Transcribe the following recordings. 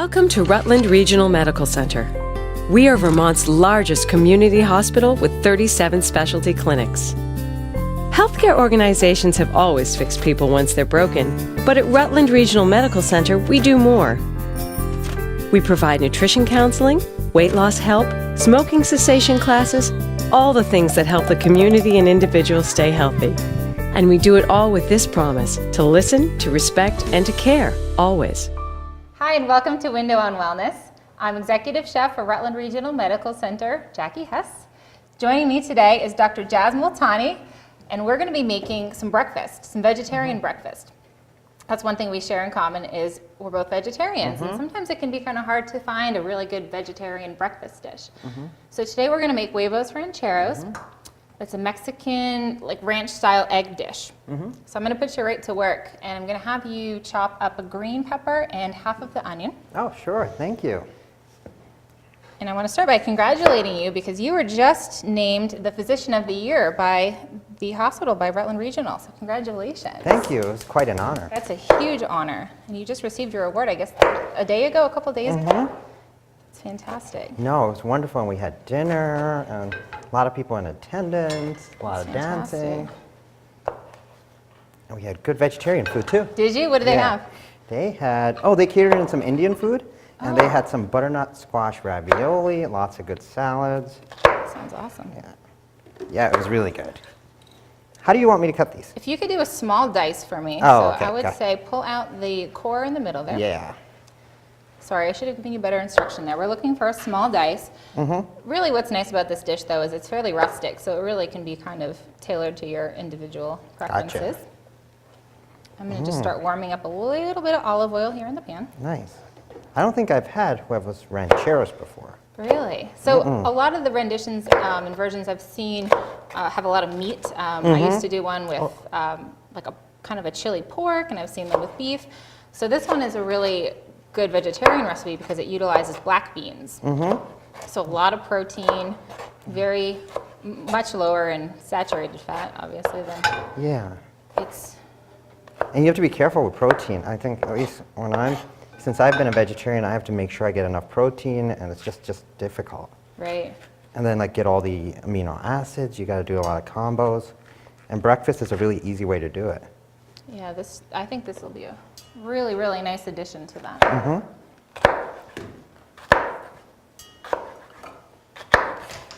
Welcome to Rutland Regional Medical Center. We are Vermont's largest community hospital with 37 specialty clinics. Healthcare organizations have always fixed people once they're broken, but at Rutland Regional Medical Center, we do more. We provide nutrition counseling, weight loss help, smoking cessation classes, all the things that help the community and individuals stay healthy. And we do it all with this promise: to listen, to respect, and to care, always. Hi, and welcome to Window on Wellness. I'm Executive Chef for Rutland Regional Medical Center, Jackie Hesse. Joining me today is Dr. Jasminder Multani, and we're going to be making some breakfast, some vegetarian breakfast. That's one thing we share in common is we're both vegetarians, and sometimes it can be kind of hard to find a really good vegetarian breakfast dish. So today we're going to make Huevos Rancheros. It's a Mexican, ranch-style egg dish. So I'm going to put you right to work, and I'm going to have you chop up a green pepper and half of the onion. Oh, sure. Thank you. And I want to start by congratulating you because you were just named the Physician of the Year by the hospital, by Rutland Regional. So congratulations. Thank you. It was quite an honor. That's a huge honor. And you just received your award, I guess, a couple days ago. It's fantastic. No, it was wonderful. And we had dinner, and a lot of people in attendance, a lot of dancing. And we had good vegetarian food, too. Did you? What did they have? They had, they catered in some Indian food. And they had some butternut squash ravioli, lots of good salads. Sounds awesome. Yeah, it was really good. How do you want me to cut these? If you could do a small dice for me. Okay, I would say pull out the core in the middle there. Yeah. Sorry, I should have given you better instruction there. We're looking for a small dice. Really what's nice about this dish, though, is it's fairly rustic, so it really can be kind of tailored to your individual preferences. Gotcha. I'm going to just start warming up a little bit of olive oil here in the pan. Nice. I don't think I've had Huevos Rancheros before. Really? So a lot of the renditions and versions I've seen have a lot of meat. I used to do one with like a kind of a chili pork, and I've seen them with beef. So this one is a really good vegetarian recipe because it utilizes black beans. So a lot of protein, very much lower in saturated fat, obviously, than it's. And you have to be careful with protein. I think, at least since I've been a vegetarian, I have to make sure I get enough protein, and it's just difficult. Right. And then get all the amino acids. You got to do a lot of combos. And breakfast is a really easy way to do it. Yeah, I think this will be a really, really nice addition to that.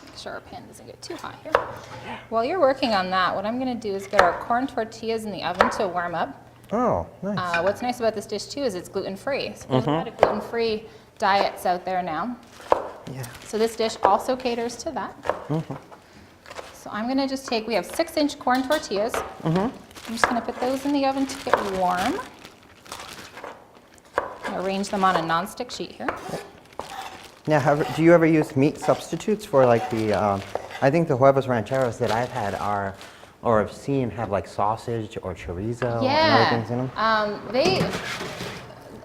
Make sure our pan doesn't get too hot here. While you're working on that, what I'm going to do is get our corn tortillas in the oven to warm up. Oh, nice. What's nice about this dish, too, is it's gluten-free. So there's a lot of gluten-free diets out there now. Yeah. So this dish also caters to that. So I'm going to just we have 6-inch corn tortillas. I'm just going to put those in the oven to get warm. Arrange them on a nonstick sheet here. Now, do you ever use meat substitutes for the, I think the Huevos Rancheros that I've had are, or have seen, have sausage or chorizo and other things in them?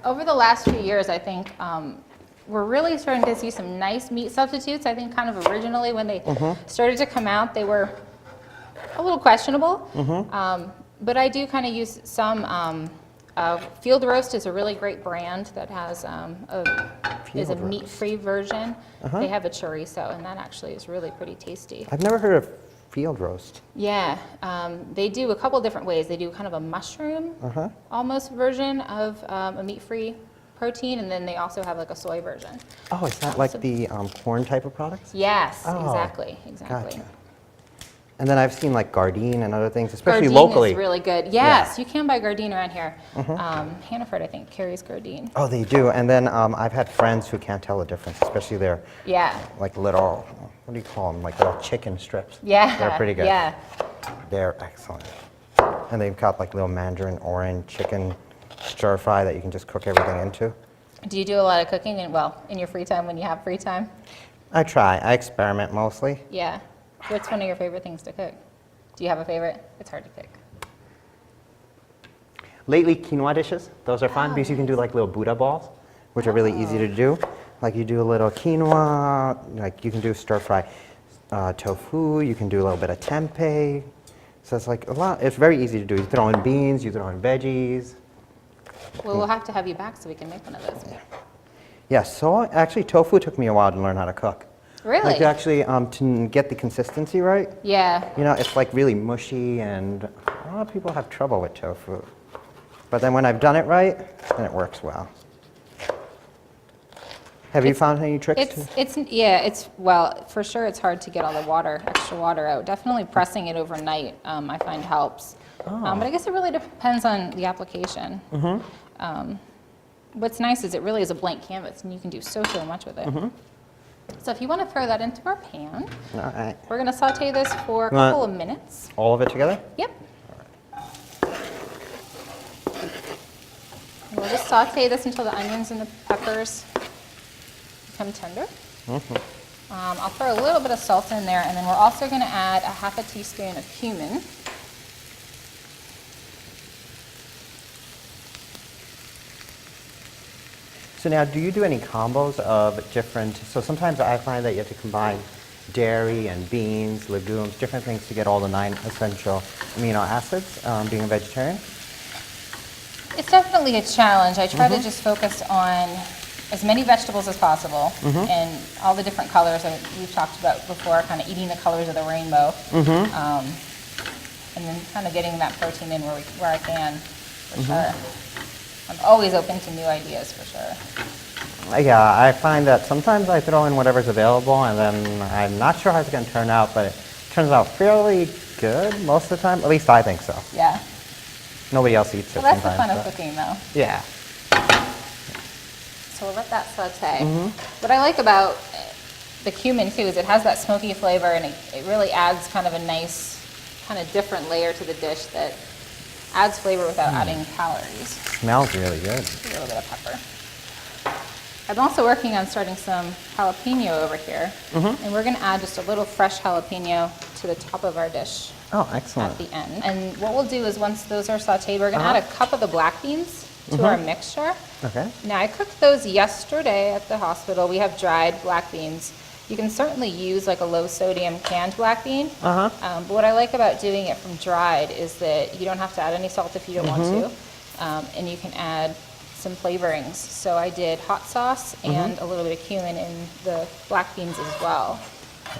Over the last few years, I think, we're really starting to see some nice meat substitutes. I think kind of originally when they started to come out, they were a little questionable. But I do kind of use some, Field Roast is a really great brand that has is a meat-free version. They have a chorizo, and that actually is really pretty tasty. I've never heard of Field Roast. Yeah, they do a couple different ways. They do kind of a mushroom almost version of a meat-free protein, and then they also have a soy version. Oh, is that like the corn type of products? Yes, exactly. Gotcha. And then I've seen Gardein and other things, especially Gardein locally. Is really good. Yes, you can buy Gardein around here. Hannaford, I think, carries Gardein. Oh, they do. And then I've had friends who can't tell the difference, especially their little, what do you call them? Little chicken strips. Yeah. They're pretty good. Yeah. They're excellent. And they've got little mandarin orange chicken stir fry that you can just cook everything into. Do you do a lot of cooking in your free time when you have free time? I try. I experiment mostly. Yeah. What's one of your favorite things to cook? Do you have a favorite? It's hard to pick. Lately, quinoa dishes. Those are fun because you can do little Buddha balls, which are really easy to do. You do a little quinoa, you can do stir fry tofu, you can do a little bit of tempeh. So it's a lot, it's very easy to do. You throw in beans, you throw in veggies. Well, we'll have to have you back so we can make one of those. Yeah, so actually tofu took me a while to learn how to cook. Really? Like actually, to get the consistency right. Yeah. You know, it's like really mushy, and a lot of people have trouble with tofu. But then when I've done it right, then it works well. Have you found any tricks? Well, for sure it's hard to get all the extra water out. Definitely pressing it overnight, I find helps. But I guess it really depends on the application. What's nice is it really is a blank canvas, and you can do so much with it. So if you want to throw that into our pan, All right. we're going to saute this for a couple of minutes. All of it together? Yep. And we'll just saute this until the onions and the peppers become tender. I'll throw a little bit of salt in there, and then we're also going to add a half a teaspoon of cumin. So now, do you do any combos of different, so sometimes I find that you have to combine dairy and beans, legumes, different things to get all the 9 essential amino acids, being a vegetarian? It's definitely a challenge. I try to just focus on as many vegetables as possible and all the different colors that we've talked about before, kind of eating the colors of the rainbow. And then kind of getting that protein in where I can, for sure. I'm always open to new ideas, for sure. Yeah, I find that sometimes I throw in whatever's available, and then I'm not sure how it's going to turn out, but it turns out fairly good most of the time. At least I think so. Yeah. Nobody else eats it Well, that's sometimes. the fun of cooking, though. Yeah. So we'll let that saute. What I like about the cumin, too, is it has that smoky flavor, and it really adds kind of a nice, kind of different layer to the dish that adds flavor without adding calories. Smells really good. A little bit of pepper. I'm also working on starting some jalapeno over here, and we're going to add just a little fresh jalapeno to the top of our dish Oh, excellent. at the end. And what we'll do is once those are sauteed, we're going to add a cup of the black beans to our mixture. Okay. Now, I cooked those yesterday at the hospital. We have dried black beans. You can certainly use like a low sodium canned black bean. But what I like about doing it from dried is that you don't have to add any salt if you don't want to. And you can add some flavorings. So I did hot sauce and a little bit of cumin in the black beans as well.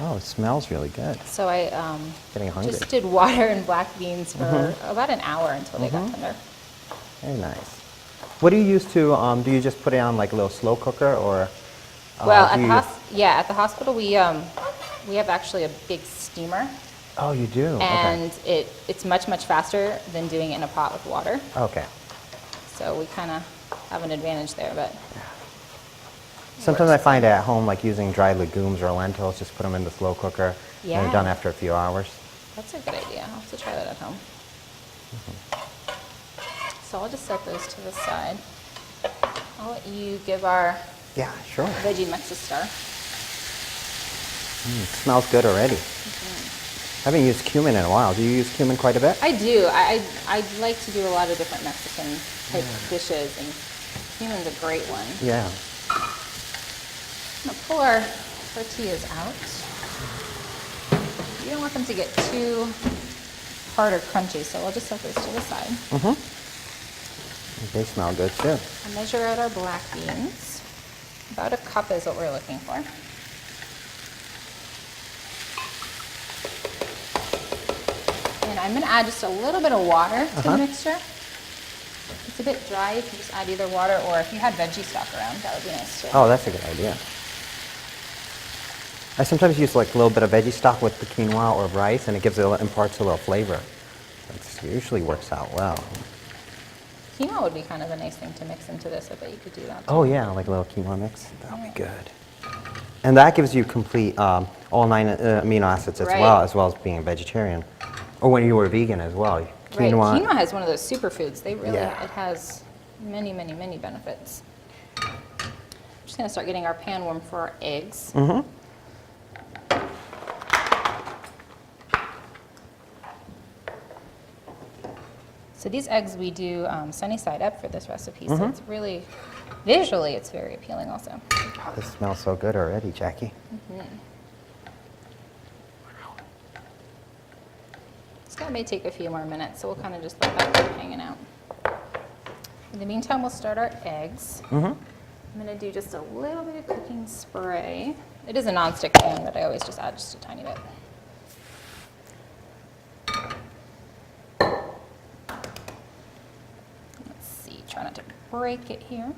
Oh, it smells really good. So I Getting hungry. just did water and black beans for about an hour until they got tender. Very nice. What do you use to, do you just put it on like a little slow cooker, or? Well, do at the hospital we have actually a big steamer. Oh, you do? And it's much faster than doing it in a pot with water. Okay. So we kind of have an advantage there, but Sometimes I find at home, like using dried legumes or lentils, just put them in the slow cooker, and Yeah. they're done after a few hours. that's a good idea. I'll have to try that at home. So I'll just set those to the side. I'll let you give our Yeah, sure. veggie mix a stir. It smells good already. I haven't used cumin in a while. Do you use cumin quite a bit? I do. I like to do a lot of different Mexican type dishes, and cumin's a great one. Yeah. I'm gonna pull our tortillas out. You don't want them to get too hard or crunchy, so we'll just set those to the side. They smell good too. I'll measure out our black beans. About a cup is what we're looking for. And I'm going to add just a little bit of water to the mixture. It's a bit dry. You can just add either water, or if you had veggie stock around, that would be nice too. Oh, that's a good idea. I sometimes use like a little bit of veggie stock with the quinoa or rice, and it imparts a little flavor. It usually works out well. Quinoa would be kind of a nice thing to mix into this. I bet you could do that too. Oh yeah, like a little quinoa mix. That would be good. And that gives you complete all 9 amino acids Right. as well as being a vegetarian, or when you were vegan as well. Right. Quinoa. Quinoa has one of those superfoods. It Yeah. has many benefits. I'm just going to start getting our pan warm for our eggs. So these eggs we do sunny side up for this recipe, so it's really, visually it's very appealing also. Oh, this smells so good already, Jackie. This guy may take a few more minutes, so we'll kind of just let that keep hanging out. In the meantime, we'll start our eggs. I'm I'm gonna do just a little bit of cooking spray. It is a non-stick pan, but I always just add just a tiny bit. Let's see, try not to break it here.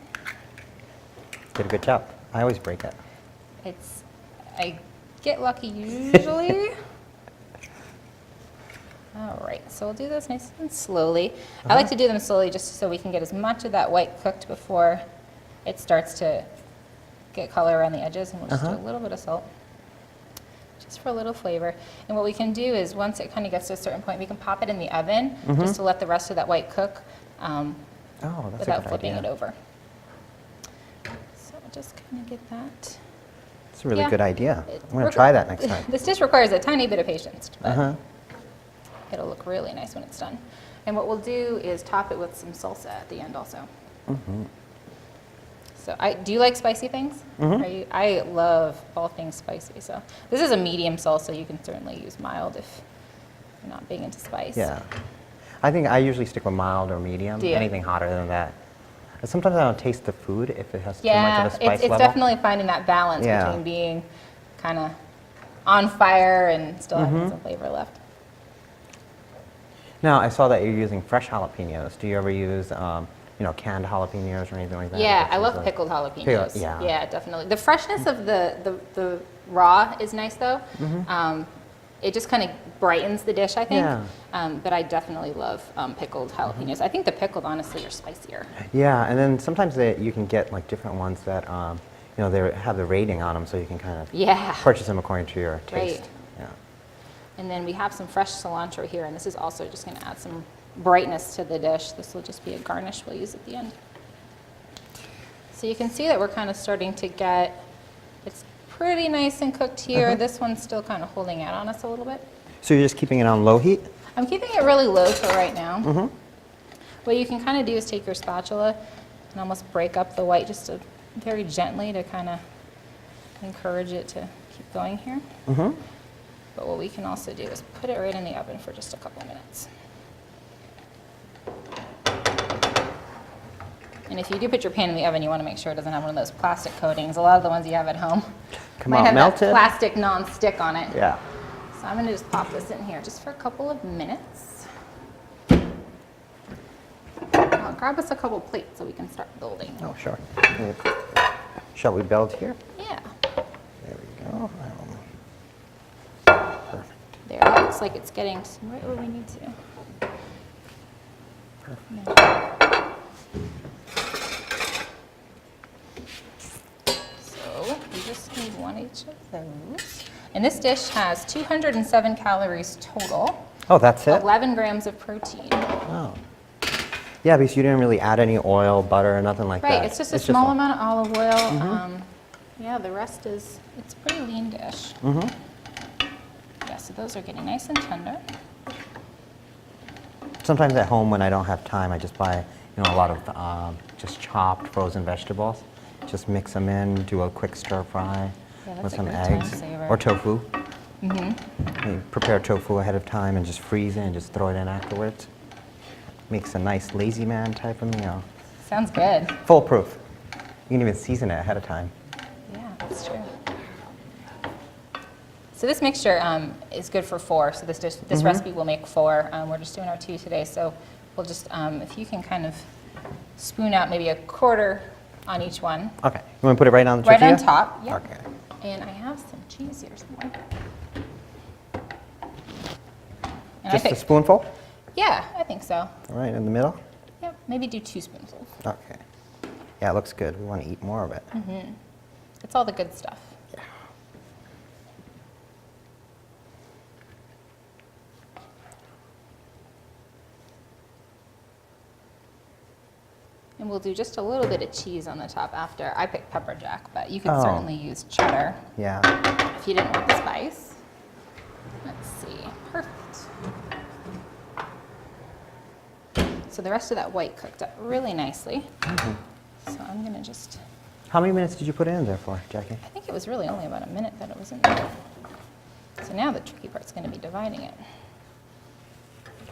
Did a good job. I always break it. I get lucky usually. All right, so we'll do this nice and slowly. I like to do them slowly just so we can get as much of that white cooked before it starts to get color around the edges, and we'll just do a little bit of salt, just for a little flavor. And what we can do is once it kind of gets to a certain point, we can pop it in the oven just to let the rest of that white cook That's without a good flipping idea. it over. So just kind of get that. It's a really Yeah. good idea. I'm going to try that next time. This dish requires a tiny bit of patience, but it'll look really nice when it's done. And what we'll do is top it with some salsa at the end also. So do you like spicy things? I love all things spicy. So this is a medium salsa. You can certainly use mild if you're not big into spice. Yeah. I think I usually stick with mild or medium. Do you? Anything hotter than that. Sometimes I don't taste the food if it has too much of a spice it's level. definitely finding that balance Yeah. between being kind of on fire and still having some flavor left. Now, I saw that you're using fresh jalapenos. Do you ever use, canned jalapenos or anything like that? Yeah, Which I is love like- pickled jalapenos. Yeah. Definitely. The freshness of the raw is nice though. It just kind of brightens the dish, I think. Yeah. But I definitely love pickled jalapenos. I think the pickled, honestly, are spicier. Yeah, and then sometimes you can get like different ones that, they have the rating on them, so you can kind of Yeah. purchase them according to your taste. Right. Yeah. And then we have some fresh cilantro here, and this is also just going to add some brightness to the dish. This will just be a garnish we'll use at the end. So you can see that we're kind of starting to get, it's pretty nice and cooked here. This one's still kind of holding out on us a little bit. So you're just keeping it on low heat? I'm keeping it really low for right now. What you can kind of do is take your spatula and almost break up the white just very gently to kind of encourage it to keep going here. But what we can also do is put it right in the oven for just a couple minutes. And if you do put your pan in the oven, you want to make sure it doesn't have one of those plastic coatings. A lot of the ones you have at home Come might out have melted? that plastic non-stick on it. Yeah. So I'm going to just pop this in here just for a couple of minutes. I'll grab us a couple plates so we can start building. Oh, sure. Shall we build here? Yeah, There we go. Perfect. there. It looks like it's getting right where we need to. So we just need one each of those. And this dish has 207 calories total, Oh, that's it? 11 grams of protein. Oh. Yeah, because you didn't really add any oil, butter, or nothing like that. Right, it's just a small amount of olive oil. Yeah, the rest it's a pretty lean dish. Yeah, so those are getting nice and tender. Sometimes at home when I don't have time, I just buy, a lot of just chopped frozen vegetables. Just mix them in, do a quick stir fry Yeah, that's with a some great time eggs saver. or tofu. You prepare tofu ahead of time and just freeze it and just throw it in afterwards. Makes a nice lazy man type of meal. Sounds good. Foolproof. You can even season it ahead of time. Yeah, that's true. So this mixture is good for 4. So this recipe will make 4. We're just doing our 2 today. So we'll just, if you can kind of spoon out maybe a quarter on each one. Okay. You want to put it right on the Right tortilla? on top, yep. Okay. And I have some cheese here somewhere. And Just a spoonful? Yeah, I think so. All right, in the middle? Yep, maybe do 2 spoonfuls. Okay. Yeah, it looks good. We want to eat more of it. It's all the good stuff. Yeah. And we'll do just a little bit of cheese on the top after. I picked pepper jack, but you could Oh. certainly use cheddar Yeah. if you didn't want the spice. Let's see. Perfect. So the rest of that white cooked up really nicely. So I'm going to just, How many minutes did you put it in there for, Jackie? I think it was really only about a minute that it was in there. So now the tricky part's going to be dividing it.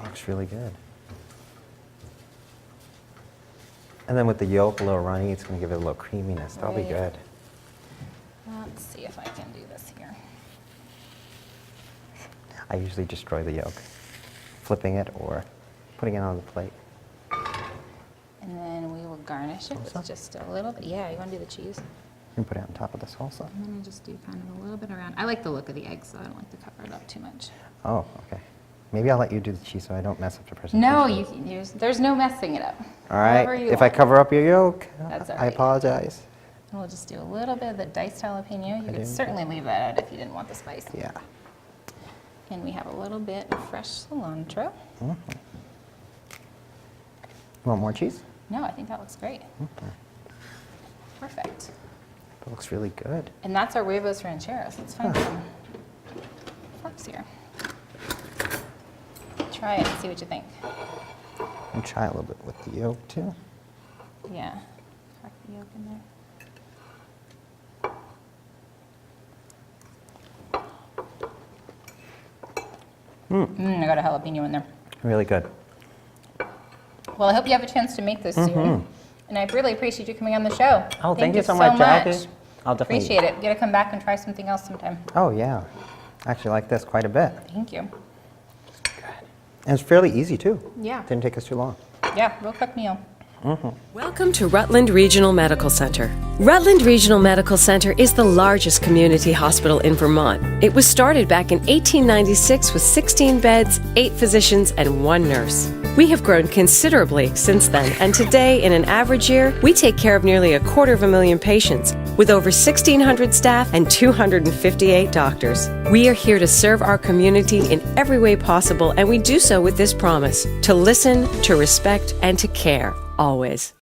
Looks really good. And then with the yolk a little runny, it's going to give it a little creaminess. That'll be Right. good. Let's see if I can do this here. I usually destroy the yolk, flipping it or putting it on the plate. And then we will garnish it with Salsa? just a little bit. Yeah, you want to do the cheese? You can put it on top of the salsa. I'm going to just do kind of a little bit around. I like the look of the egg, so I don't like to cover it up too much. Oh, okay. Maybe I'll let you do the cheese so I don't mess up the presentation. No, you can use, there's no messing it up. All right. However you If I want. cover up your yolk, That's all I right. apologize. And we'll just do a little bit of the diced jalapeno. You could didn't- certainly leave that out if you didn't want the spice. Yeah. And we have a little bit of fresh cilantro. You want more cheese? No, I think that looks great. Perfect. That looks really good. And that's our Huevos Rancheros. Let's find some forks here. Try it and see what you think. And try a little bit with the yolk too. Yeah. Crack the yolk in there. I got a jalapeno in there. Really good. Well, I hope you have a chance to make this soon. And I really appreciate you coming on the show. Oh, thank you so much, Jackie. I'll definitely Appreciate it. You gotta come back and try something else sometime. Oh yeah. I actually like this quite a bit. Thank you. And it's fairly easy too. Yeah. Didn't take us too long. Yeah, real quick meal. Welcome to Rutland Regional Medical Center. Rutland Regional Medical Center is the largest community hospital in Vermont. It was started back in 1896 with 16 beds, 8 physicians, and 1 nurse. We have grown considerably since then, and today, in an average year, we take care of nearly 250,000 patients, with over 1,600 staff and 258 doctors. We are here to serve our community in every way possible, and we do so with this promise: to listen, to respect, and to care, always.